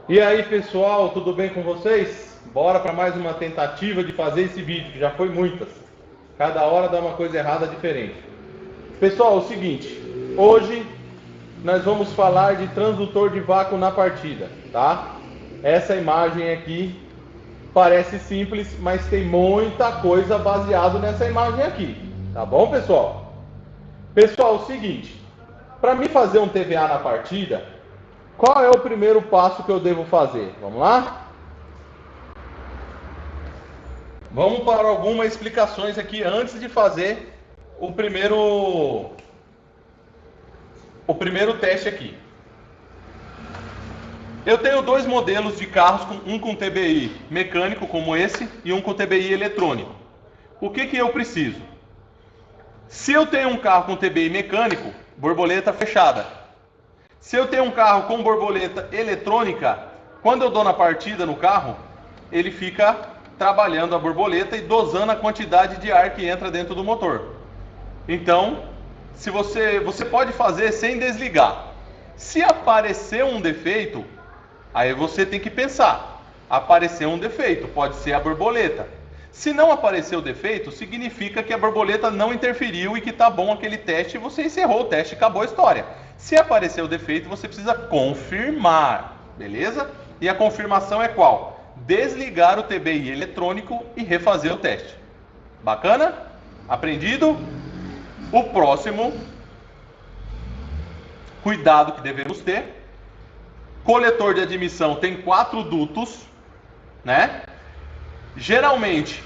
E aí pessoal, tudo bem com vocês? Bora para mais uma tentativa de fazer esse vídeo, que já foi muitas. Cada hora dá uma coisa errada diferente. Pessoal, é o seguinte, hoje nós vamos falar de transdutor de vácuo na partida, tá? Essa imagem aqui parece simples, mas tem muita coisa baseada nessa imagem aqui, tá bom, pessoal? Pessoal, é o seguinte, para mim fazer um TVA na partida, qual é o primeiro passo que eu devo fazer? Vamos lá? Vamos para algumas explicações aqui antes de fazer o primeiro teste aqui. Eu tenho dois modelos de carros, um com TBI mecânico como esse e um com TBI eletrônico. O que eu preciso? Se eu tenho um carro com TBI mecânico, borboleta fechada. Se eu tenho um carro com borboleta eletrônica, quando eu dou na partida no carro, ele fica trabalhando a borboleta e dosando a quantidade de ar que entra dentro do motor. Então, se você pode fazer sem desligar. Se aparecer um defeito, aí você tem que pensar. Apareceu um defeito, pode ser a borboleta. Se não aparecer o defeito, significa que a borboleta não interferiu e que está bom aquele teste e você encerrou o teste e acabou a história. Se aparecer o defeito, você precisa confirmar, beleza? E a confirmação é qual? Desligar o TBI eletrônico e refazer o teste. Bacana? Aprendido? O próximo cuidado que devemos ter. Coletor de admissão tem 4 dutos, né? Geralmente,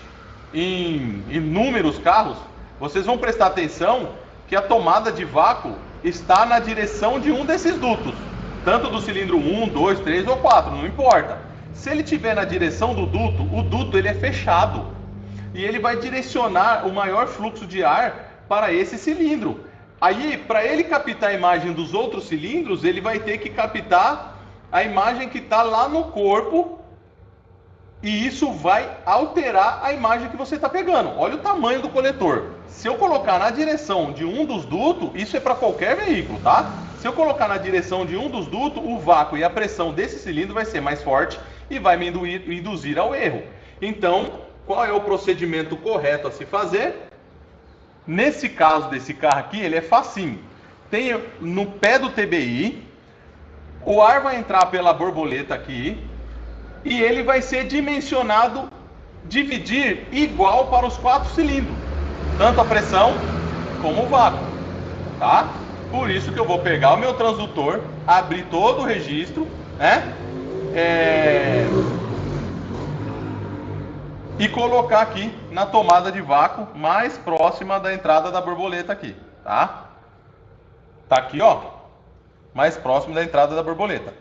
em inúmeros carros, vocês vão prestar atenção que a tomada de vácuo está na direção de um desses dutos. Tanto do cilindro 1, 2, 3 ou 4, não importa. Se ele estiver na direção do duto, o duto ele é fechado. E ele vai direcionar o maior fluxo de ar para esse cilindro. Aí, para ele captar a imagem dos outros cilindros, ele vai ter que captar a imagem que está lá no corpo. E isso vai alterar a imagem que você está pegando. Olha o tamanho do coletor. Se eu colocar na direção de um dos dutos, isso é para qualquer veículo, tá? Se eu colocar na direção de um dos dutos, o vácuo e a pressão desse cilindro vai ser mais forte e vai me induzir ao erro. Então, qual é o procedimento correto a se fazer? Nesse caso desse carro aqui, ele é facinho. Tem no pé do TBI, o ar vai entrar pela borboleta aqui, e ele vai ser dimensionado, dividir igual para os 4 cilindros, tanto a pressão como o vácuo, tá? Por isso que eu vou pegar o meu transdutor, abrir todo o registro, né? E colocar aqui na tomada de vácuo mais próxima da entrada da borboleta aqui, tá? Tá aqui, ó, mais próximo da entrada da borboleta.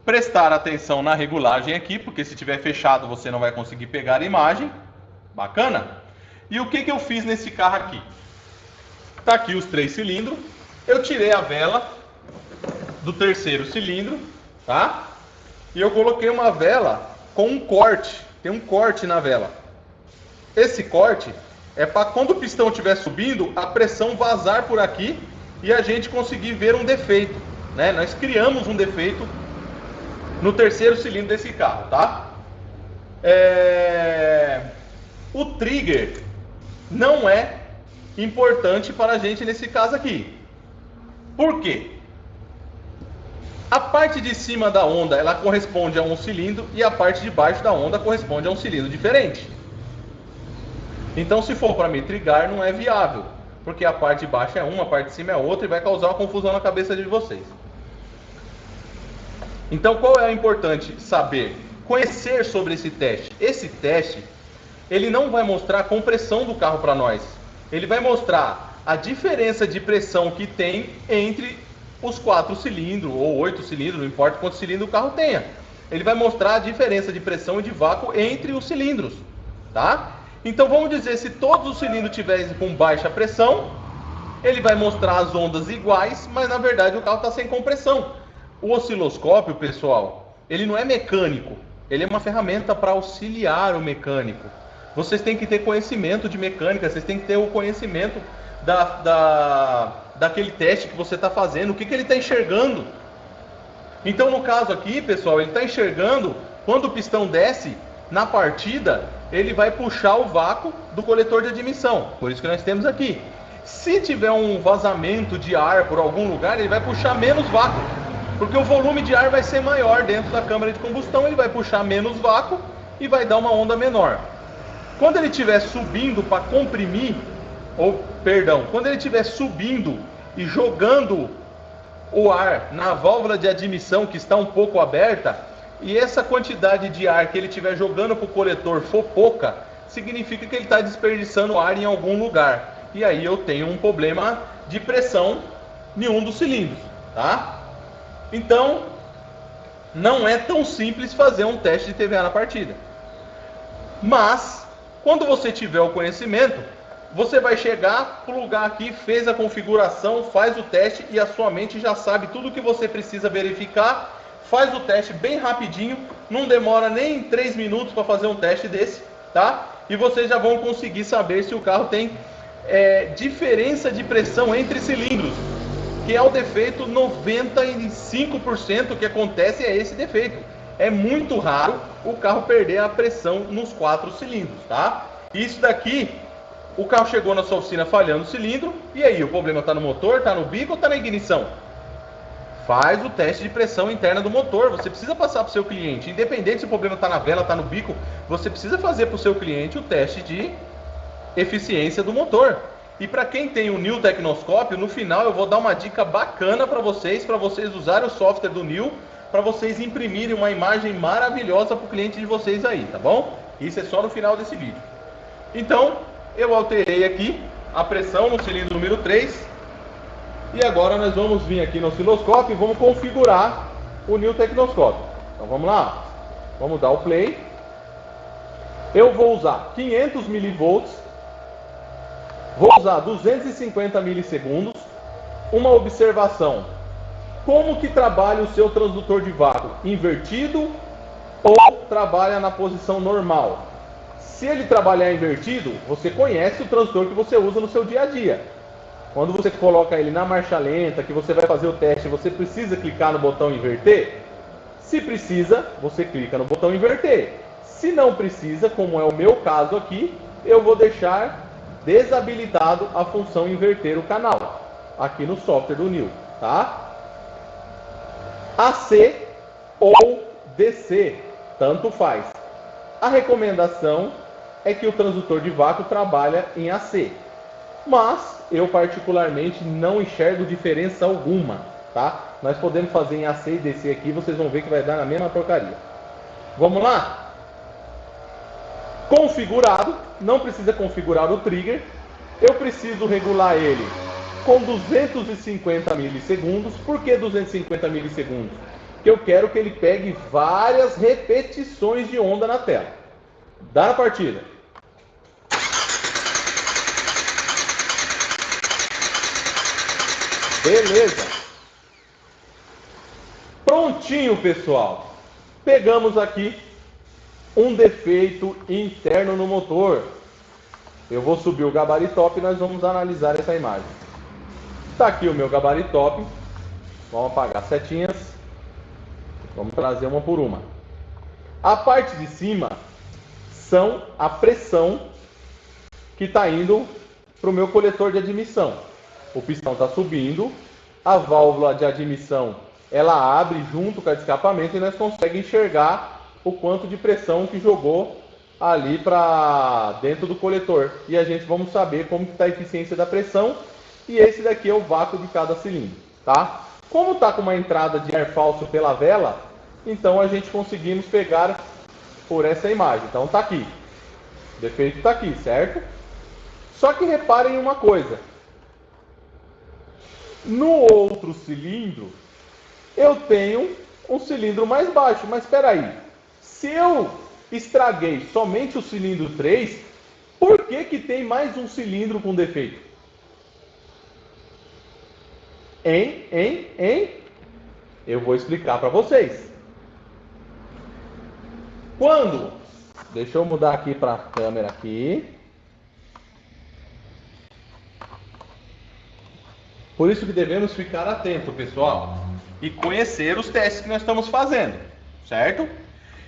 Prestar atenção na regulagem aqui, porque se tiver fechado você não vai conseguir pegar a imagem. Bacana? E o que eu fiz nesse carro aqui? Tá aqui os 3 cilindros. Eu tirei a vela do terceiro cilindro, tá? E eu coloquei uma vela com um corte. Tem um corte na vela. Esse corte é para quando o pistão estiver subindo, a pressão vazar por aqui e a gente conseguir ver um defeito, né? Nós criamos um defeito no terceiro cilindro desse carro, tá? O trigger não é importante para a gente nesse caso aqui. Por quê? A parte de cima da onda, ela corresponde a um cilindro e a parte de baixo da onda corresponde a um cilindro diferente. Então, se for para me trigar, não é viável, porque a parte de baixo é uma, a parte de cima é outra e vai causar uma confusão na cabeça de vocês. Então, qual é o importante saber? Conhecer sobre esse teste. Esse teste, ele não vai mostrar a compressão do carro para nós. Ele vai mostrar a diferença de pressão que tem entre os 4 cilindros ou 8 cilindros, não importa quantos cilindros o carro tenha. Ele vai mostrar a diferença de pressão e de vácuo entre os cilindros, tá? Então, vamos dizer, se todos os cilindros tiverem com baixa pressão, ele vai mostrar as ondas iguais, mas na verdade o carro está sem compressão. O osciloscópio, pessoal, ele não é mecânico, ele é uma ferramenta para auxiliar o mecânico. Vocês têm que ter conhecimento de mecânica, vocês têm que ter o conhecimento daquele teste que você está fazendo, o que ele está enxergando. Então, no caso aqui, pessoal, ele está enxergando, quando o pistão desce na partida, ele vai puxar o vácuo do coletor de admissão. Por isso que nós temos aqui. Se tiver um vazamento de ar por algum lugar, ele vai puxar menos vácuo, porque o volume de ar vai ser maior dentro da câmara de combustão, ele vai puxar menos vácuo e vai dar uma onda menor. Quando ele estiver subindo para comprimir, quando ele estiver subindo e jogando o ar na válvula de admissão que está um pouco aberta, e essa quantidade de ar que ele estiver jogando para o coletor for pouca, significa que ele está desperdiçando ar em algum lugar. E aí eu tenho um problema de pressão em um dos cilindros, tá? Então, não é tão simples fazer um teste de TVA na partida. Mas, quando você tiver o conhecimento, você vai chegar, plugar aqui, fez a configuração, faz o teste e a sua mente já sabe tudo o que você precisa verificar. Faz o teste bem rapidinho, não demora nem 3 minutos para fazer um teste desse, tá? E vocês já vão conseguir saber se o carro tem diferença de pressão entre cilindros, que é o defeito 95% que acontece é esse defeito. É muito raro o carro perder a pressão nos 4 cilindros, tá? Isso daqui, o carro chegou na sua oficina falhando o cilindro, e aí, o problema está no motor, está no bico ou está na ignição? Faz o teste de pressão interna do motor, você precisa passar para o seu cliente, independente se o problema está na vela, está no bico, você precisa fazer para o seu cliente o teste de eficiência do motor. E para quem tem o New Tecnoscópio, no final eu vou dar uma dica bacana para vocês usarem o software do New, para vocês imprimirem uma imagem maravilhosa para o cliente de vocês aí, tá bom? Isso é só no final desse vídeo. Então, eu alterei aqui a pressão no cilindro número 3, e agora nós vamos vir aqui no osciloscópio e vamos configurar o New Tecnoscópio. Então vamos lá, vamos dar o play. Eu vou usar 500 milivolts, vou usar 250 milissegundos. Uma observação: como que trabalha o seu transdutor de vácuo? Invertido ou trabalha na posição normal? Se ele trabalhar invertido, você conhece o transdutor que você usa no seu dia a dia. Quando você coloca ele na marcha lenta, que você vai fazer o teste, você precisa clicar no botão inverter? Se precisa, você clica no botão inverter. Se não precisa, como é o meu caso aqui, eu vou deixar desabilitado a função inverter o canal, aqui no software do New, tá? AC ou DC, tanto faz. A recomendação é que o transdutor de vácuo trabalhe em AC, mas eu particularmente não enxergo diferença alguma, tá? Nós podemos fazer em AC e DC aqui, vocês vão ver que vai dar na mesma porcaria. Vamos lá? Configurado, não precisa configurar o trigger. Eu preciso regular ele com 250 milissegundos. Por que 250 milissegundos? Porque eu quero que ele pegue várias repetições de onda na tela. Dá na partida. Beleza. Prontinho, pessoal. Pegamos aqui um defeito interno no motor. Eu vou subir o gabaritop e nós vamos analisar essa imagem. Está aqui o meu gabaritop. Vamos apagar as setinhas. Vamos trazer uma por uma. A parte de cima são a pressão que está indo para o meu coletor de admissão. O pistão está subindo, a válvula de admissão ela abre junto com a de escapamento e nós conseguimos enxergar o quanto de pressão que jogou ali para dentro do coletor. E a gente vamos saber como está a eficiência da pressão. E esse daqui é o vácuo de cada cilindro, tá? Como está com uma entrada de ar falso pela vela, então a gente conseguimos pegar por essa imagem. Então está aqui. O defeito está aqui, certo? Só que reparem uma coisa. No outro cilindro, eu tenho um cilindro mais baixo. Mas espera aí. Se eu estraguei somente o cilindro 3, por que tem mais um cilindro com defeito? Eu vou explicar para vocês. Quando... Deixa eu mudar aqui para a câmera aqui. Por isso que devemos ficar atento, pessoal. e conhecer os testes que nós estamos fazendo, certo?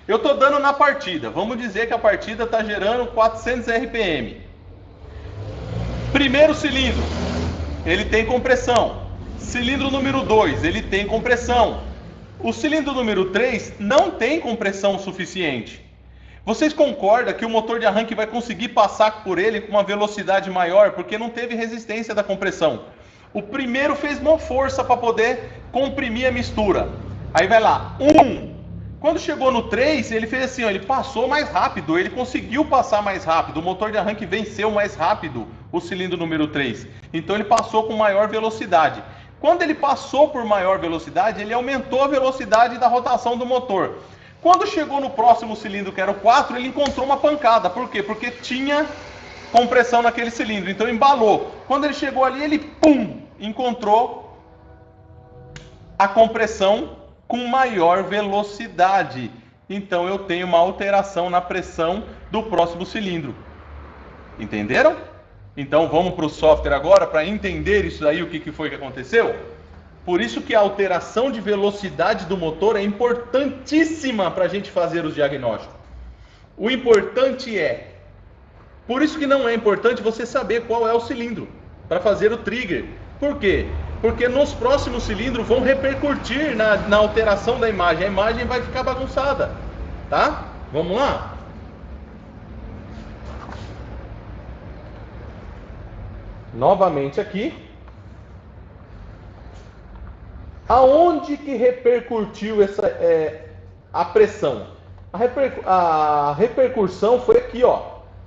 Eu estou dando na partida, vamos dizer que a partida está gerando 400 RPM. Primeiro cilindro, ele tem compressão. Cilindro número 2, ele tem compressão. O cilindro número 3 não tem compressão suficiente. Vocês concordam que o motor de arranque vai conseguir passar por ele com uma velocidade maior porque não teve resistência da compressão? O primeiro fez uma força para poder comprimir a mistura. Aí vai lá, 1. Quando chegou no 3, ele fez assim, ó, ele passou mais rápido, ele conseguiu passar mais rápido. O motor de arranque venceu mais rápido o cilindro número 3. Então ele passou com maior velocidade. Quando ele passou por maior velocidade, ele aumentou a velocidade da rotação do motor. Quando chegou no próximo cilindro, que era o 4, ele encontrou uma pancada. Por quê? Porque tinha compressão naquele cilindro, então embalou. Quando ele chegou ali, ele pum, encontrou a compressão com maior velocidade. Então eu tenho uma alteração na pressão do próximo cilindro. Entenderam? Então vamos para o software agora para entender isso aí, o que foi que aconteceu? Por isso que a alteração de velocidade do motor é importantíssima para a gente fazer os diagnósticos. O importante é, por isso que não é importante você saber qual é o cilindro para fazer o trigger. Por quê? Porque nos próximos cilindros vão repercutir na alteração da imagem. A imagem vai ficar bagunçada, tá? Vamos lá? Novamente aqui. Aonde que repercutiu a pressão? A repercussão foi aqui, ó.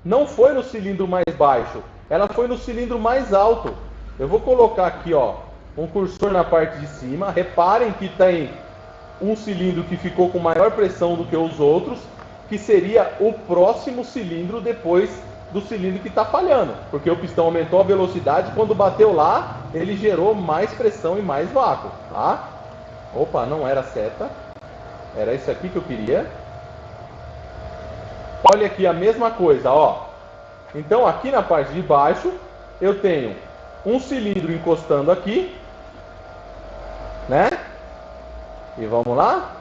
Não foi no cilindro mais baixo, ela foi no cilindro mais alto. Eu vou colocar aqui, ó, um cursor na parte de cima. Reparem que tem um cilindro que ficou com maior pressão do que os outros, que seria o próximo cilindro depois do cilindro que está falhando, porque o pistão aumentou a velocidade, quando bateu lá, ele gerou mais pressão e mais vácuo, tá? Opa, não era seta, era isso aqui que eu queria. Olha aqui a mesma coisa, ó. Então aqui na parte de baixo, eu tenho um cilindro encostando aqui, né? E vamos lá.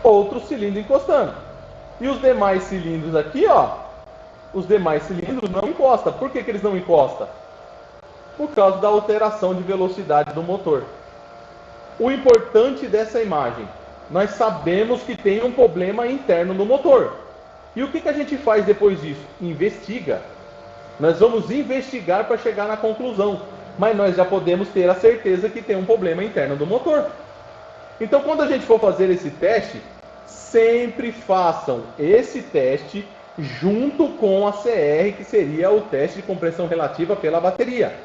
Outro cilindro encostando. E os demais cilindros aqui, ó, os demais cilindros não encostam. Por que eles não encostam? Por causa da alteração de velocidade do motor. O importante dessa imagem, nós sabemos que tem um problema interno no motor. E o que a gente faz depois disso? Investiga. Nós vamos investigar para chegar na conclusão. Mas nós já podemos ter a certeza que tem um problema interno do motor. Então, quando a gente for fazer esse teste, sempre façam esse teste junto com a CR, que seria o teste de compressão relativa pela bateria.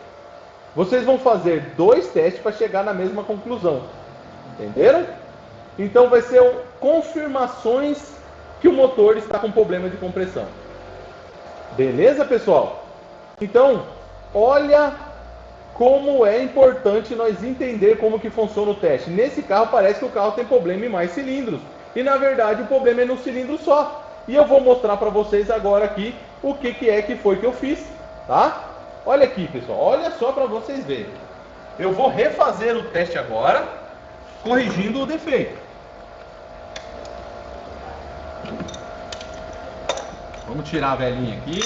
Vocês vão fazer 2 testes para chegar na mesma conclusão. Entenderam? Então vai ser confirmações que o motor está com problema de compressão. Beleza, pessoal? Então, olha como é importante nós entender como que funciona o teste. Nesse carro parece que o carro tem problema em mais cilindros. E na verdade o problema é no cilindro só. E eu vou mostrar para vocês agora aqui o que foi que eu fiz, tá? Olha aqui, pessoal, olha só para vocês verem. Eu vou refazer o teste agora, corrigindo o defeito. Vamos tirar a velinha aqui.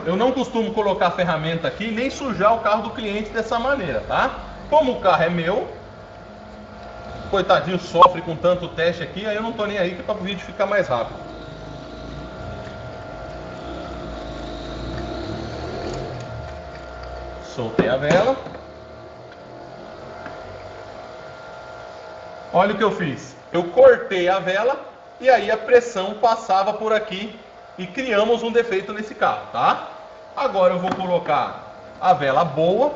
Eu não costumo colocar a ferramenta aqui, nem sujar o carro do cliente dessa maneira, tá? Como o carro é meu, coitadinho sofre com tanto teste aqui, aí eu não tô nem aí, que é para o vídeo ficar mais rápido. Soltei a vela. Olha o que eu fiz. Eu cortei a vela e aí a pressão passava por aqui e criamos um defeito nesse carro, tá? Agora eu vou colocar a vela boa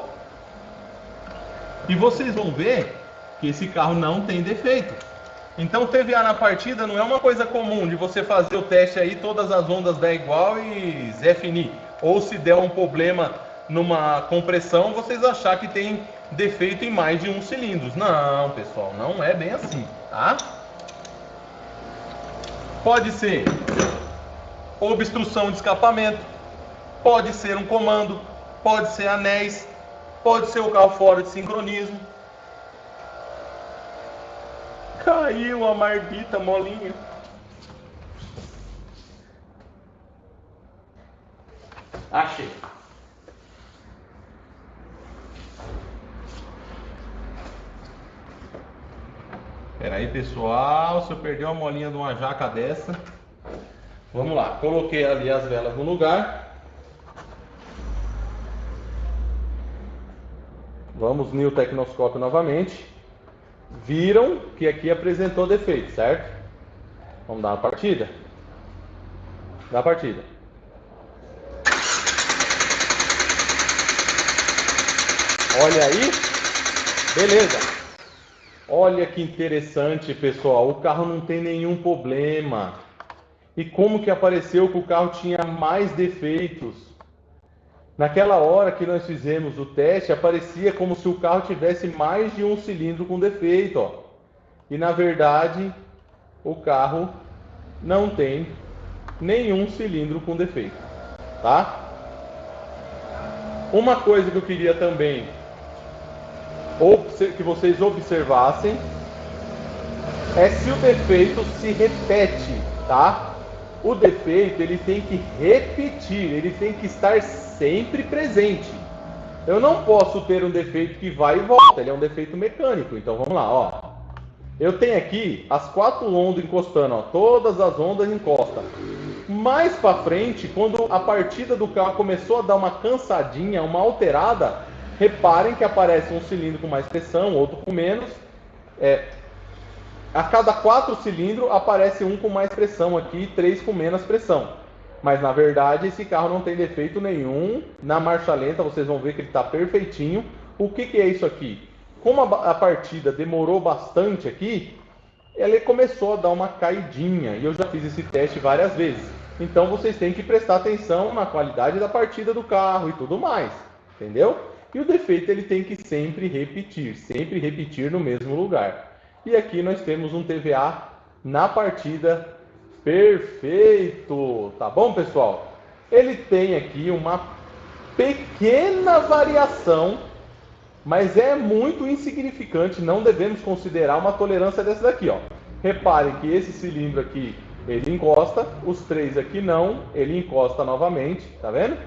e vocês vão ver que esse carro não tem defeito. Então TVA na partida não é uma coisa comum de você fazer o teste aí, todas as ondas der igual e Zé Fini. Ou se der um problema numa compressão, vocês achar que tem defeito em mais de um cilindro. Não, pessoal, não é bem assim, tá? Pode ser obstrução de escapamento, pode ser um comando, pode ser anéis, Pode ser o carro fora de sincronismo. Caiu a mardita molinha. Achei. Espera aí, pessoal, se eu perder uma molinha de uma jaca dessa. Vamos lá, coloquei ali as velas no lugar. Vamos no tecnoscópio novamente. Viram que aqui apresentou defeito, certo? Vamos dar uma partida? Dá a partida. Olha aí. Beleza. Olha que interessante, pessoal. O carro não tem nenhum problema. E como que apareceu que o carro tinha mais defeitos? Naquela hora que nós fizemos o teste, aparecia como se o carro tivesse mais de um cilindro com defeito, ó. E na verdade, o carro não tem nenhum cilindro com defeito, tá? Uma coisa que eu queria também que vocês observassem é se o defeito se repete, tá? O defeito ele tem que repetir, ele tem que estar sempre presente. Eu não posso ter um defeito que vai e volta, ele é um defeito mecânico. Então vamos lá, ó. Eu tenho aqui as 4 ondas encostando, ó. Todas as ondas encostam. Mais para frente, quando a partida do carro começou a dar uma cansadinha, uma alterada, reparem que aparece um cilindro com mais pressão, outro com menos. A cada 4 cilindros aparece um com mais pressão aqui, 3 com menos pressão. Mas na verdade esse carro não tem defeito nenhum. Na marcha lenta vocês vão ver que ele está perfeitinho. O que é isso aqui? Como a partida demorou bastante aqui, ele começou a dar uma caidinha. E eu já fiz esse teste várias vezes. Então vocês têm que prestar atenção na qualidade da partida do carro e tudo mais. Entendeu? E o defeito ele tem que sempre repetir no mesmo lugar. E aqui nós temos um TVA na partida perfeito. Tá bom, pessoal? Ele tem aqui uma pequena variação, mas é muito insignificante. Não devemos considerar uma tolerância dessa daqui, ó. Reparem que esse cilindro aqui, ele encosta, os 3 aqui não, ele encosta novamente, tá vendo?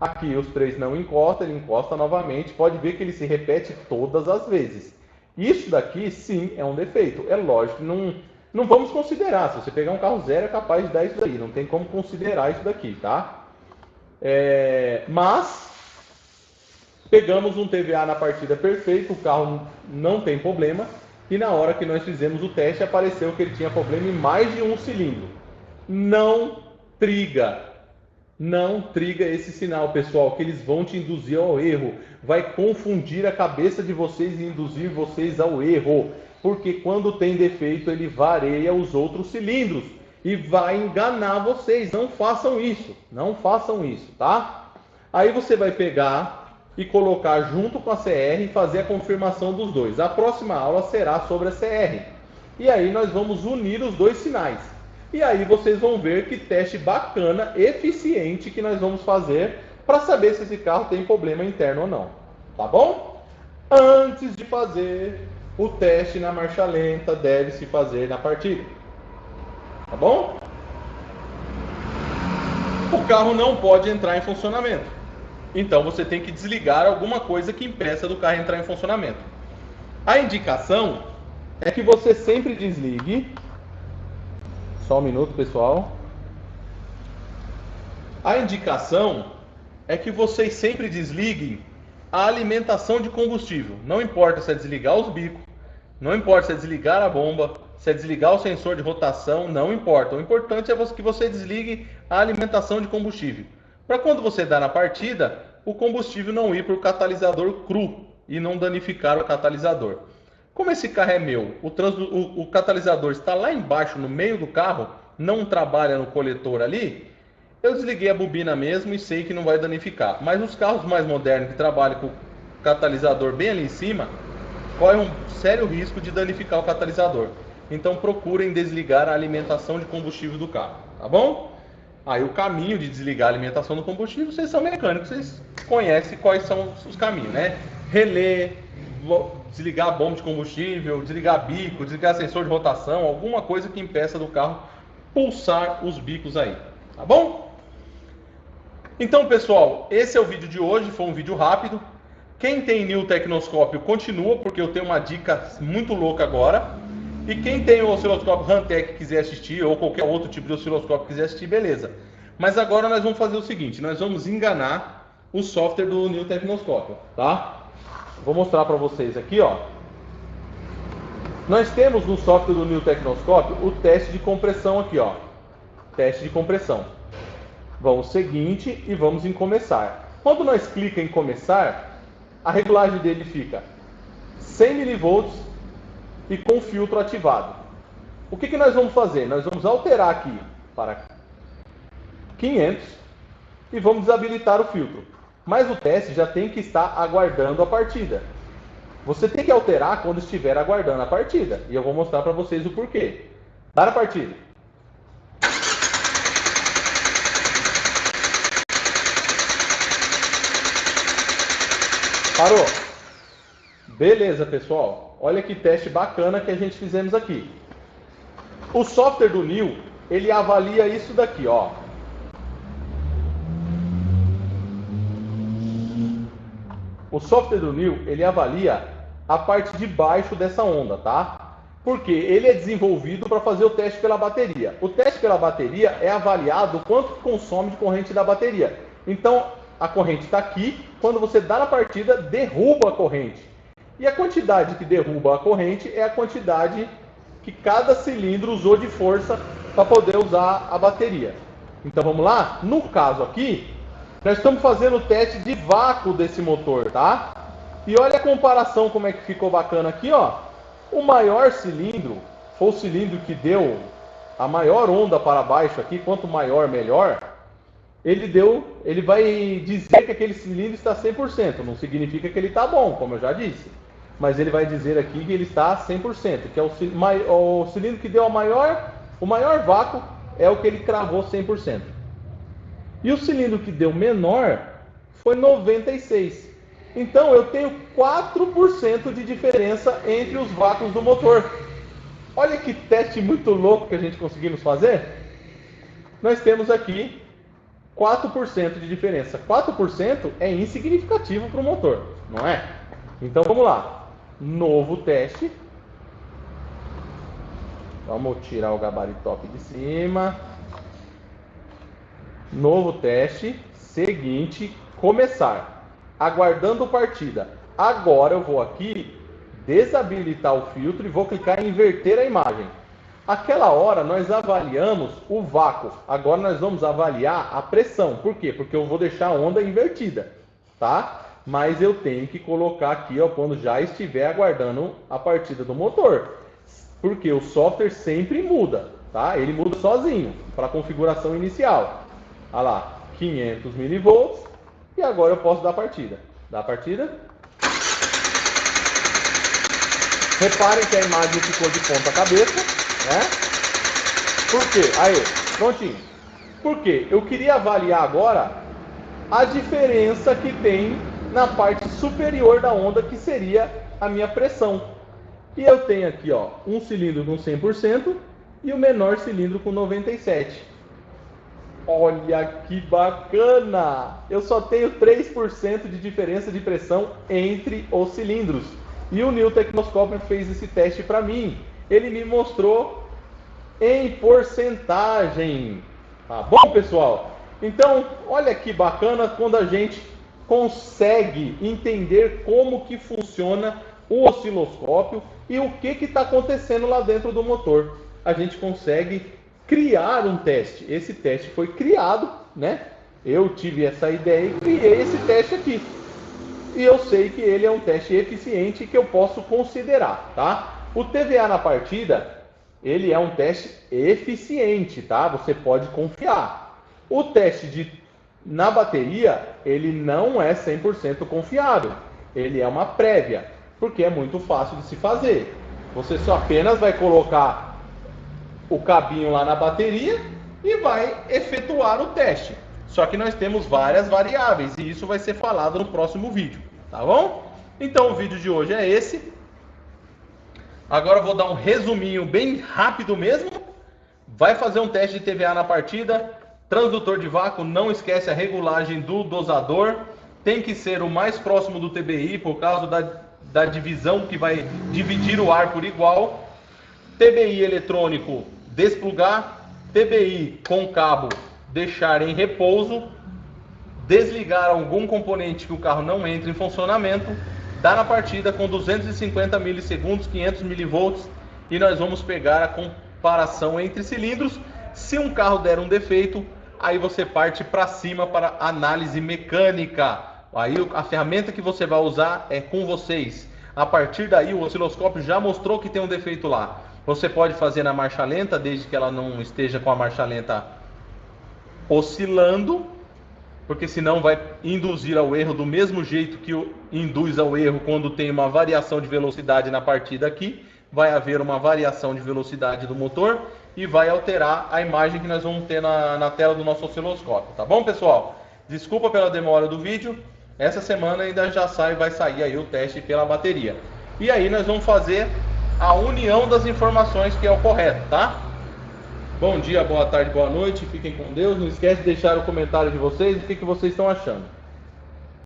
Aqui os 3 não encostam, ele encosta novamente. Pode ver que ele se repete todas as vezes. Isso daqui, sim, é um defeito. É lógico, não vamos considerar. Se você pegar um carro zero, é capaz de dar isso daí. Não tem como considerar isso daqui, tá? Mas, pegamos um TVA na partida perfeito, o carro não tem problema. E na hora que nós fizemos o teste, apareceu que ele tinha problema em mais de um cilindro. Não triga esse sinal, pessoal, que eles vão te induzir ao erro. Vai confundir a cabeça de vocês e induzir vocês ao erro. Porque quando tem defeito, ele vareia os outros cilindros e vai enganar vocês. Não façam isso, tá? Aí você vai pegar e colocar junto com a CR e fazer a confirmação dos dois. A próxima aula será sobre a CR. E aí nós vamos unir os dois sinais. E aí vocês vão ver que teste bacana, eficiente que nós vamos fazer para saber se esse carro tem problema interno ou não. Tá bom? Antes de fazer o teste na marcha lenta, deve-se fazer na partida. Tá bom? O carro não pode entrar em funcionamento. Então você tem que desligar alguma coisa que impeça do carro entrar em funcionamento. A indicação é que você sempre desligue. Só um minuto, pessoal. A indicação é que vocês sempre desliguem a alimentação de combustível. Não importa se é desligar os bicos, não importa se é desligar a bomba, se é desligar o sensor de rotação, não importa. O importante é que você desligue a alimentação de combustível. Para quando você dá na partida, o combustível não ir para o catalisador cru e não danificar o catalisador. Como esse carro é meu, o catalisador está lá embaixo, no meio do carro, não trabalha no coletor ali, eu desliguei a bobina mesmo e sei que não vai danificar. Mas os carros mais modernos que trabalham com o catalisador bem ali em cima, correm um sério risco de danificar o catalisador. Então procurem desligar a alimentação de combustível do carro, tá bom? Aí o caminho de desligar a alimentação do combustível, vocês são mecânicos, vocês conhecem quais são os caminhos, né? Relé, desligar a bomba de combustível, desligar bico, desligar sensor de rotação, alguma coisa que impeça do carro pulsar os bicos aí, tá bom? Então, pessoal, esse é o vídeo de hoje, foi um vídeo rápido. Quem tem New Tecnoscópio continua, porque eu tenho uma dica muito louca agora. E quem tem o osciloscópio Hantek quiser assistir, ou qualquer outro tipo de osciloscópio quiser assistir, beleza. Mas agora nós vamos fazer o seguinte, nós vamos enganar o software do New Tecnoscópio, tá? Vou mostrar para vocês aqui, ó. Nós temos no software do New Tecnoscópio o teste de compressão aqui, ó. Teste de compressão. Vamos seguinte e vamos em começar. Quando nós clicamos em começar, a regulagem dele fica 100 mV e com filtro ativado. O que nós vamos fazer? Nós vamos alterar aqui para 500 e vamos desabilitar o filtro. Mas o teste já tem que estar aguardando a partida. Você tem que alterar quando estiver aguardando a partida. E eu vou mostrar para vocês o porquê. Dar a partida. Parou. Beleza, pessoal. Olha que teste bacana que a gente fizemos aqui. O software do New, ele avalia isso daqui, ó. O software do New, ele avalia a parte de baixo dessa onda, tá? Porque ele é desenvolvido para fazer o teste pela bateria. O teste pela bateria é avaliado o quanto consome de corrente da bateria. Então, a corrente está aqui. Quando você dá na partida, derruba a corrente. E a quantidade que derruba a corrente é a quantidade que cada cilindro usou de força para poder usar a bateria. Então vamos lá? No caso aqui, nós estamos fazendo o teste de vácuo desse motor, tá? E olha a comparação como é que ficou bacana aqui, ó. O maior cilindro, foi o cilindro que deu a maior onda para baixo aqui, quanto maior, melhor. Ele vai dizer que aquele cilindro está 100%, não significa que ele está bom, como eu já disse. Mas ele vai dizer aqui que ele está 100%, que é o cilindro que deu o maior vácuo é o que ele cravou 100%. E o cilindro que deu menor foi 96%. Então eu tenho 4% de diferença entre os vácuos do motor. Olha que teste muito louco que a gente conseguimos fazer. Nós temos aqui 4% de diferença. 4% é insignificativo para o motor, não é? Então vamos lá. Novo teste. Vamos tirar o gabaritop de cima. Novo teste. Seguinte, começar. Aguardando partida. Agora eu vou aqui desabilitar o filtro e vou clicar em inverter a imagem. Aquela hora nós avaliamos o vácuo. Agora nós vamos avaliar a pressão. Por quê? Porque eu vou deixar a onda invertida, tá? Mas eu tenho que colocar aqui, ó, quando já estiver aguardando a partida do motor. Porque o software sempre muda, tá? Ele muda sozinho para a configuração inicial. Olha lá, 500 mV. E agora eu posso dar a partida. Dá a partida. Reparem que a imagem ficou de ponta cabeça, né? Por quê? Aí, prontinho. Por quê? Eu queria avaliar agora a diferença que tem na parte superior da onda, que seria a minha pressão. E eu tenho aqui, ó, um cilindro com 100% e o menor cilindro com 97%. Olha que bacana! Eu só tenho 3% de diferença de pressão entre os cilindros. E o New Tecnoscópio fez esse teste para mim. Ele me mostrou em porcentagem. Tá bom, pessoal? Então, olha que bacana quando a gente consegue entender como que funciona o osciloscópio e o que está acontecendo lá dentro do motor. A gente consegue criar um teste. Esse teste foi criado, né? Eu tive essa ideia e criei esse teste aqui. E eu sei que ele é um teste eficiente que eu posso considerar, tá? O TVA na partida, ele é um teste eficiente, tá? Você pode confiar. O teste na bateria, ele não é 100% confiável. Ele é uma prévia, porque é muito fácil de se fazer. Você só apenas vai colocar o cabinho lá na bateria e vai efetuar o teste. Só que nós temos várias variáveis e isso vai ser falado no próximo vídeo, tá bom? Então o vídeo de hoje é esse. Agora eu vou dar um resuminho bem rápido mesmo. Vai fazer um teste de TVA na partida. Transdutor de vácuo, não esquece a regulagem do dosador. Tem que ser o mais próximo do TBI por causa da divisão que vai dividir o ar por igual. TBI eletrônico, desplugar. TBI com cabo, deixar em repouso. Desligar algum componente que o carro não entre em funcionamento. Dá na partida com 250 milissegundos, 500 milivolts. E nós vamos pegar a comparação entre cilindros. Se um carro der um defeito, aí você parte para cima para análise mecânica. Aí a ferramenta que você vai usar é com vocês. A partir daí o osciloscópio já mostrou que tem um defeito lá. Você pode fazer na marcha lenta, desde que ela não esteja com a marcha lenta oscilando, porque senão vai induzir ao erro do mesmo jeito que induz ao erro quando tem uma variação de velocidade na partida aqui. Vai haver uma variação de velocidade do motor e vai alterar a imagem que nós vamos ter na tela do nosso osciloscópio, tá bom, pessoal? Desculpa pela demora do vídeo, essa semana ainda vai sair aí o teste pela bateria. E aí nós vamos fazer a união das informações, que é o correto, tá? Bom dia, boa tarde, boa noite, fiquem com Deus. Não esquece de deixar o comentário de vocês, o que vocês estão achando.